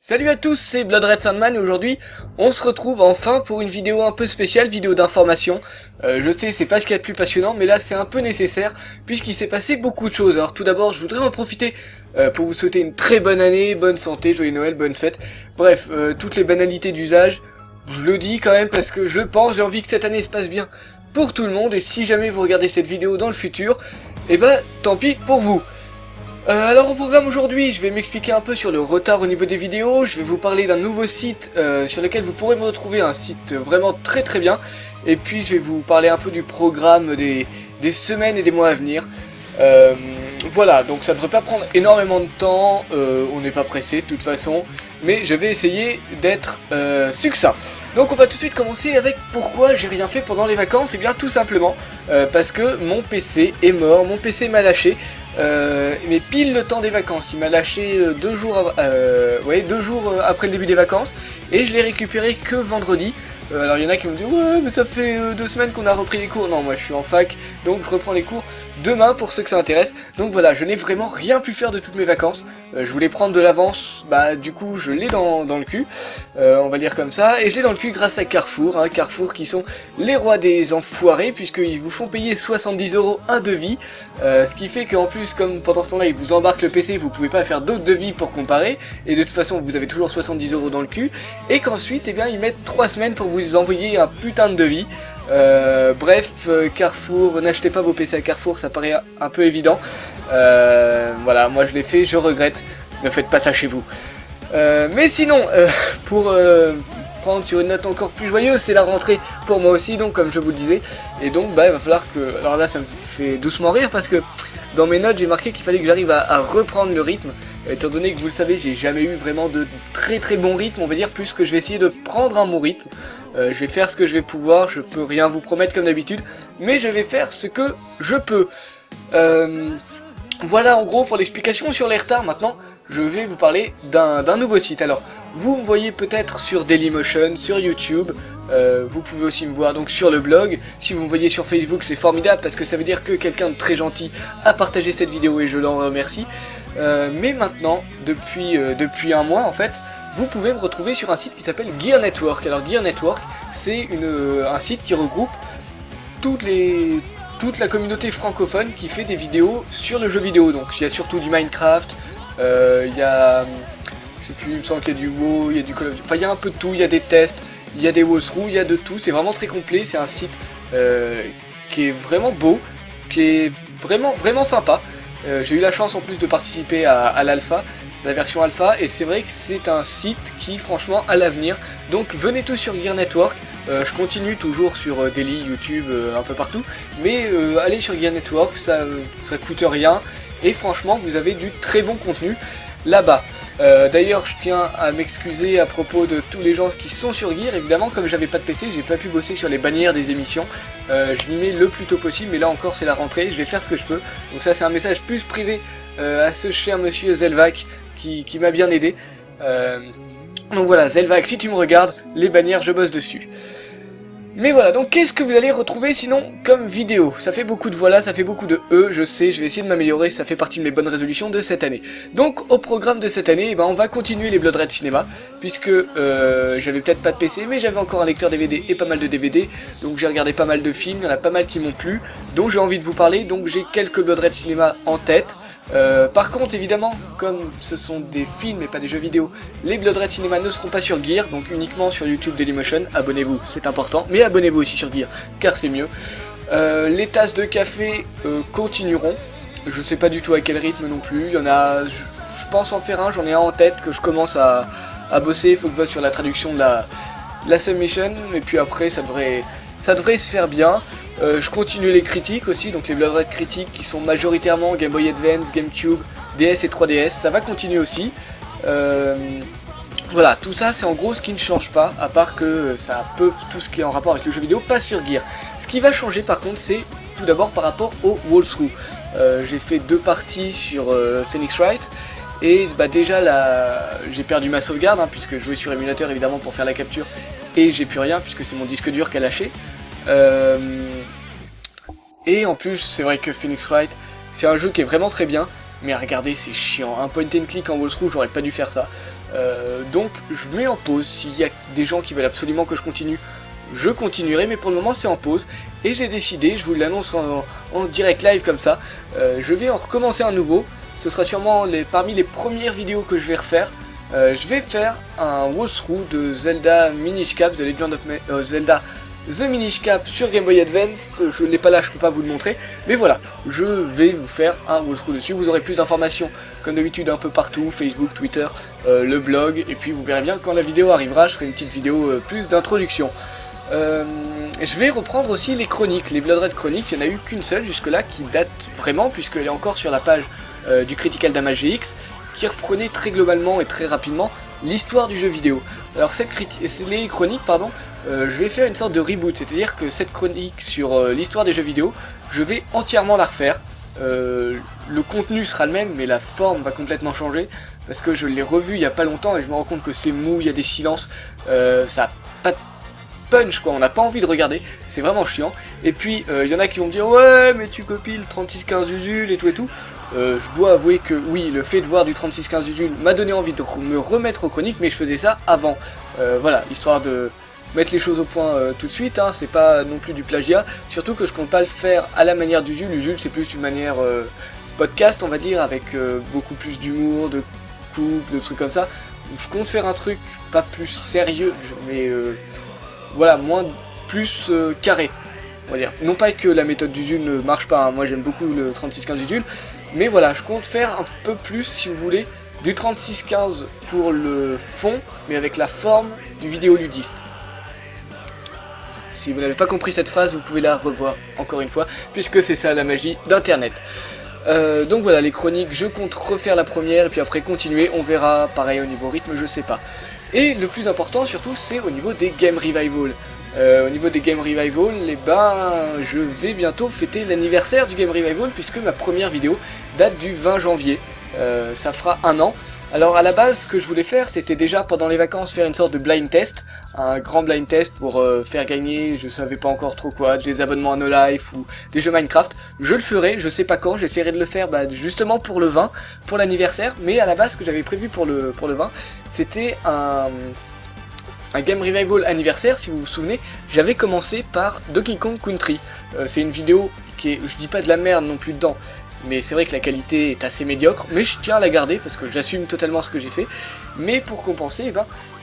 Salut à tous, c'est Blood Red Sandman et aujourd'hui on se retrouve enfin pour une vidéo un peu spéciale, vidéo d'information. Je sais, c'est pas ce qu'il y a de plus passionnant, mais là c'est un peu nécessaire puisqu'il s'est passé beaucoup de choses. Alors tout d'abord je voudrais en profiter pour vous souhaiter une très bonne année, bonne santé, joyeux Noël, bonne fête. Bref, toutes les banalités d'usage, je le dis quand même parce que je le pense, j'ai envie que cette année se passe bien pour tout le monde. Et si jamais vous regardez cette vidéo dans le futur, eh ben tant pis pour vous. Alors au programme aujourd'hui, je vais m'expliquer un peu sur le retard au niveau des vidéos, je vais vous parler d'un nouveau site sur lequel vous pourrez me retrouver, un site vraiment très bien, et puis je vais vous parler un peu du programme des semaines et des mois à venir. Voilà, donc ça devrait pas prendre énormément de temps, on n'est pas pressé de toute façon, mais je vais essayer d'être succinct. Donc on va tout de suite commencer avec pourquoi j'ai rien fait pendant les vacances. Et bien tout simplement parce que mon PC est mort, mon PC m'a lâché. Mais pile le temps des vacances, il m'a lâché 2 jours, 2 jours après le début des vacances, et je l'ai récupéré que vendredi. Alors il y en a qui me disent ouais mais ça fait 2 semaines qu'on a repris les cours. Non, moi je suis en fac, donc je reprends les cours demain pour ceux que ça intéresse. Donc voilà, je n'ai vraiment rien pu faire de toutes mes vacances. Je voulais prendre de l'avance, bah du coup je l'ai dans le cul, on va dire comme ça. Et je l'ai dans le cul grâce à Carrefour, hein, Carrefour qui sont les rois des enfoirés, puisqu'ils vous font payer 70 € un devis. Ce qui fait qu'en plus, comme pendant ce temps-là ils vous embarquent le PC, vous pouvez pas faire d'autres devis pour comparer. Et de toute façon vous avez toujours 70 € dans le cul. Et qu'ensuite, eh bien, ils mettent 3 semaines pour vous envoyer un putain de devis. Bref, Carrefour, n'achetez pas vos PC à Carrefour, ça paraît un peu évident. Voilà, moi je l'ai fait, je regrette, ne faites pas ça chez vous. Mais sinon, pour prendre sur une note encore plus joyeuse, c'est la rentrée pour moi aussi, donc comme je vous le disais. Et donc bah il va falloir que... Alors là ça me fait doucement rire parce que dans mes notes j'ai marqué qu'il fallait que j'arrive à reprendre le rythme. Étant donné que vous le savez, j'ai jamais eu vraiment de très bon rythme, on va dire, plus que je vais essayer de prendre un bon rythme. Je vais faire ce que je vais pouvoir, je peux rien vous promettre comme d'habitude, mais je vais faire ce que je peux. Voilà en gros pour l'explication sur les retards. Maintenant, je vais vous parler d'un nouveau site. Alors, vous me voyez peut-être sur Dailymotion, sur YouTube, vous pouvez aussi me voir donc sur le blog. Si vous me voyez sur Facebook, c'est formidable parce que ça veut dire que quelqu'un de très gentil a partagé cette vidéo et je l'en remercie. Mais maintenant, depuis un mois en fait, vous pouvez me retrouver sur un site qui s'appelle Gear Network. Alors Gear Network, c'est un site qui regroupe toute la communauté francophone qui fait des vidéos sur le jeu vidéo. Donc il y a surtout du Minecraft, il y a, je sais plus, il me semble qu'il y a du WoW, il y a du Call of Duty, enfin il y a un peu de tout, il y a des tests, il y a des walkthroughs, il y a de tout, c'est vraiment très complet, c'est un site qui est vraiment beau, qui est vraiment sympa. J'ai eu la chance en plus de participer à l'alpha, la version alpha, et c'est vrai que c'est un site qui franchement a l'avenir. Donc venez tous sur Gear Network, je continue toujours sur Daily, YouTube, un peu partout, mais allez sur Gear Network, ça coûte rien, et franchement vous avez du très bon contenu là-bas. D'ailleurs je tiens à m'excuser à propos de tous les gens qui sont sur Gear. Évidemment comme j'avais pas de PC, j'ai pas pu bosser sur les bannières des émissions. Je m'y mets le plus tôt possible, mais là encore c'est la rentrée, je vais faire ce que je peux. Donc ça c'est un message plus privé à ce cher monsieur Zelvac qui m'a bien aidé. Donc voilà Zelvac, si tu me regardes, les bannières je bosse dessus. Mais voilà, donc qu'est-ce que vous allez retrouver sinon comme vidéo? Ça fait beaucoup de voilà, ça fait beaucoup de je sais, je vais essayer de m'améliorer, ça fait partie de mes bonnes résolutions de cette année. Donc au programme de cette année, on va continuer les Blood Red Cinéma, puisque j'avais peut-être pas de PC, mais j'avais encore un lecteur DVD et pas mal de DVD, donc j'ai regardé pas mal de films, il y en a pas mal qui m'ont plu, dont j'ai envie de vous parler, donc j'ai quelques Blood Red Cinéma en tête. Par contre évidemment, comme ce sont des films et pas des jeux vidéo, les Blood Red Cinéma ne seront pas sur Gear, donc uniquement sur YouTube Dailymotion. Abonnez-vous, c'est important, mais abonnez-vous aussi sur Gear, car c'est mieux. Les tasses de café continueront, je sais pas du tout à quel rythme non plus, il y en a, je pense en faire un, j'en ai un en tête que je commence à bosser, il faut que je bosse sur la traduction de la submission, et puis après ça devrait se faire bien. Je continue les critiques aussi, donc les Blood Red critiques qui sont majoritairement Game Boy Advance, GameCube, DS et 3DS, ça va continuer aussi. Voilà, tout ça c'est en gros ce qui ne change pas, à part que ça peut, tout ce qui est en rapport avec le jeu vidéo passe sur Gear. Ce qui va changer par contre c'est tout d'abord par rapport au walkthrough. J'ai fait 2 parties sur Phoenix Wright, et bah déjà là j'ai perdu ma sauvegarde, hein, puisque je jouais sur émulateur évidemment pour faire la capture, et j'ai plus rien puisque c'est mon disque dur qui a lâché. Et en plus c'est vrai que Phoenix Wright c'est un jeu qui est vraiment très bien, mais regardez, c'est chiant, un point and click en walkthrough, j'aurais pas dû faire ça. Donc je mets en pause, s'il y a des gens qui veulent absolument que je continue, je continuerai, mais pour le moment c'est en pause, et j'ai décidé, je vous l'annonce en direct live comme ça, je vais en recommencer un nouveau, ce sera sûrement parmi les premières vidéos que je vais refaire. Je vais faire un walkthrough de Zelda Minish Cap, The Legend of Zelda The Minish Cap sur Game Boy Advance. Je ne l'ai pas là, je peux pas vous le montrer, mais voilà, je vais vous faire un walkthrough dessus. Vous aurez plus d'informations comme d'habitude un peu partout, Facebook, Twitter, le blog, et puis vous verrez bien quand la vidéo arrivera, je ferai une petite vidéo plus d'introduction. Je vais reprendre aussi les chroniques, les Blood Red chroniques, il n'y en a eu qu'une seule jusque là qui date vraiment, puisqu'elle est encore sur la page du Critical Damage GX, qui reprenait très globalement et très rapidement l'histoire du jeu vidéo. Alors les chroniques, pardon, je vais faire une sorte de reboot, c'est-à-dire que cette chronique sur l'histoire des jeux vidéo, je vais entièrement la refaire. Le contenu sera le même, mais la forme va complètement changer, parce que je l'ai revu il y a pas longtemps et je me rends compte que c'est mou, il y a des silences, ça a pas de punch quoi, on n'a pas envie de regarder, c'est vraiment chiant. Et puis il y en a qui vont me dire ouais mais tu copies le 3615 Usul et tout. Je dois avouer que oui, le fait de voir du 3615 Usul m'a donné envie de me remettre aux chroniques, mais je faisais ça avant. Voilà, histoire de mettre les choses au point tout de suite, hein, c'est pas non plus du plagiat, surtout que je compte pas le faire à la manière d'Usul. Usul c'est plus une manière podcast on va dire, avec beaucoup plus d'humour, de coupe, de trucs comme ça. Je compte faire un truc pas plus sérieux, mais voilà, plus carré, on va dire. Non pas que la méthode d'Usul ne marche pas, hein, moi j'aime beaucoup le 3615 Usul, mais voilà, je compte faire un peu plus, si vous voulez, du 3615 pour le fond, mais avec la forme du vidéoludiste. Si vous n'avez pas compris cette phrase, vous pouvez la revoir encore une fois, puisque c'est ça la magie d'internet. Donc voilà, les chroniques, je compte refaire la première, et puis après continuer, on verra, pareil au niveau rythme, je sais pas. Et le plus important surtout, c'est au niveau des Game Revival. Au niveau des Game Revival, je vais bientôt fêter l'anniversaire du Game Revival, puisque ma première vidéo date du 20 janvier, ça fera 1 an. Alors à la base, ce que je voulais faire, c'était déjà pendant les vacances faire une sorte de blind test, un grand blind test pour faire gagner, je savais pas encore trop quoi, des abonnements à No Life ou des jeux Minecraft. Je le ferai, je sais pas quand, j'essaierai de le faire justement pour le 20, pour l'anniversaire, mais à la base ce que j'avais prévu pour le 20, c'était un Game Revival anniversaire. Si vous vous souvenez, j'avais commencé par Donkey Kong Country. C'est une vidéo qui est, je dis pas de la merde non plus dedans, mais c'est vrai que la qualité est assez médiocre, mais je tiens à la garder parce que j'assume totalement ce que j'ai fait. Mais pour compenser,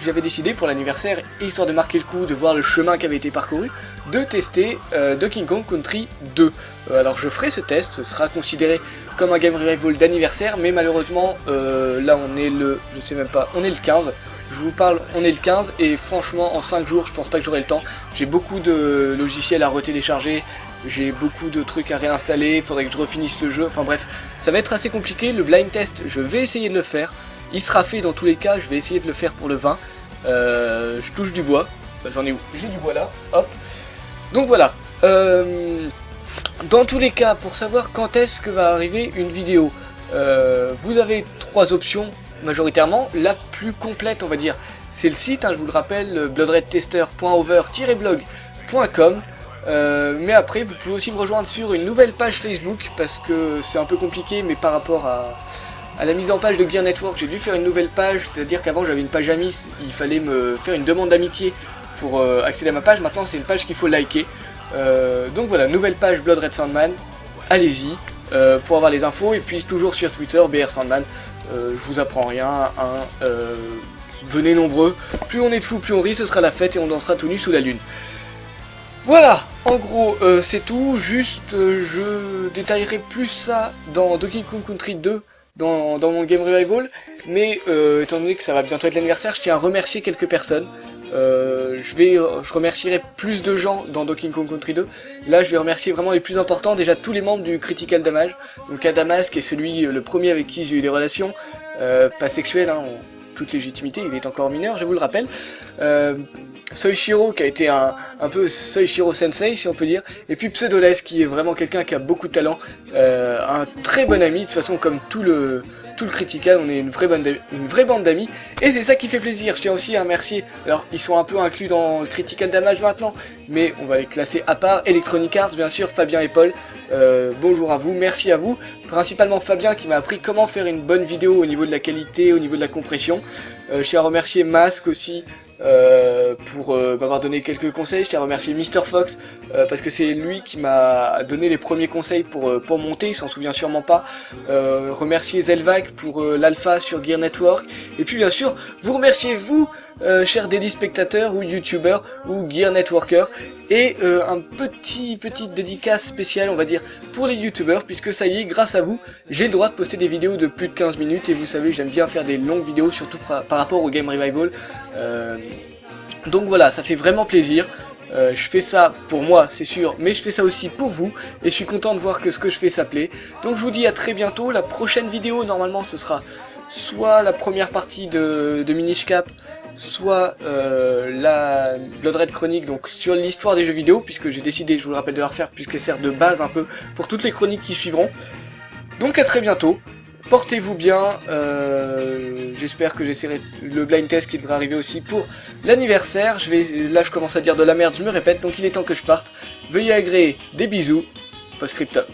j'avais décidé pour l'anniversaire, histoire de marquer le coup, de voir le chemin qui avait été parcouru, de tester Donkey Kong Country 2. Alors je ferai ce test, ce sera considéré comme un Game Revival d'anniversaire, mais malheureusement, là on est je sais même pas, on est le 15. Je vous parle, on est le 15 et franchement en 5 jours je pense pas que j'aurai le temps. J'ai beaucoup de logiciels à retélécharger, j'ai beaucoup de trucs à réinstaller, il faudrait que je refinisse le jeu, enfin bref, ça va être assez compliqué. Le blind test, je vais essayer de le faire, il sera fait dans tous les cas, je vais essayer de le faire pour le 20. Je touche du bois, j'en ai où? J'ai du bois là, hop. Donc voilà, dans tous les cas, pour savoir quand est-ce que va arriver une vidéo, vous avez 3 options. Majoritairement, la plus complète on va dire, c'est le site, je vous le rappelle, bloodredtester.over-blog.com. Mais après vous pouvez aussi me rejoindre sur une nouvelle page Facebook, parce que c'est un peu compliqué, mais par rapport à la mise en page de Gear Network, j'ai dû faire une nouvelle page, c'est-à-dire qu'avant j'avais une page amis, il fallait me faire une demande d'amitié pour accéder à ma page, maintenant c'est une page qu'il faut liker. Donc voilà, nouvelle page Blood Red Sandman, allez-y pour avoir les infos, et puis toujours sur Twitter, BR Sandman. Je vous apprends rien, venez nombreux, plus on est de fous, plus on rit, ce sera la fête et on dansera tout nu sous la lune. Voilà, en gros c'est tout, juste je détaillerai plus ça dans Donkey Kong Country 2, dans mon Game Revival, mais étant donné que ça va bientôt être l'anniversaire, je tiens à remercier quelques personnes. Je remercierai plus de gens dans Donkey Kong Country 2. Là je vais remercier vraiment les plus importants, déjà tous les membres du Critical Damage. Donc Adamas qui est le premier avec qui j'ai eu des relations, pas sexuelles, en toute légitimité, il est encore mineur, je vous le rappelle. Soichiro qui a été un peu Soichiro Sensei si on peut dire, et puis Pseudoles qui est vraiment quelqu'un qui a beaucoup de talent, un très bon ami, de toute façon comme tout le tout le critical, on est une vraie bande d'amis, et c'est ça qui fait plaisir. Je tiens aussi à remercier, alors ils sont un peu inclus dans le critical damage maintenant, mais on va les classer à part, Electronic Arts bien sûr, Fabien et Paul, bonjour à vous, merci à vous, principalement Fabien qui m'a appris comment faire une bonne vidéo au niveau de la qualité, au niveau de la compression. Je tiens à remercier Mask aussi, pour m'avoir donné quelques conseils. Je tiens à remercier Mr Fox parce que c'est lui qui m'a donné les premiers conseils pour monter, il s'en souvient sûrement pas. Remercier Zelvac pour l'alpha sur Gear Network, et puis bien sûr vous remerciez vous, chers daily spectateurs ou youtubeurs ou Gear Networkers, et un petite dédicace spéciale on va dire pour les youtubeurs, puisque ça y est, grâce à vous j'ai le droit de poster des vidéos de plus de 15 minutes, et vous savez j'aime bien faire des longues vidéos, surtout par rapport au Game Revival. Donc voilà, ça fait vraiment plaisir. Je fais ça pour moi, c'est sûr, mais je fais ça aussi pour vous, et je suis content de voir que ce que je fais ça plaît. Donc je vous dis à très bientôt. La prochaine vidéo, normalement, ce sera soit la première partie de Minish Cap, soit la Blood Red Chronique, donc sur l'histoire des jeux vidéo, puisque j'ai décidé, je vous le rappelle, de la refaire, puisqu'elle sert de base un peu pour toutes les chroniques qui suivront. Donc à très bientôt. Portez-vous bien, j'espère que j'essaierai le blind test qui devrait arriver aussi pour l'anniversaire. Là je commence à dire de la merde, je me répète, donc il est temps que je parte. Veuillez agréer, des bisous, post-scriptum.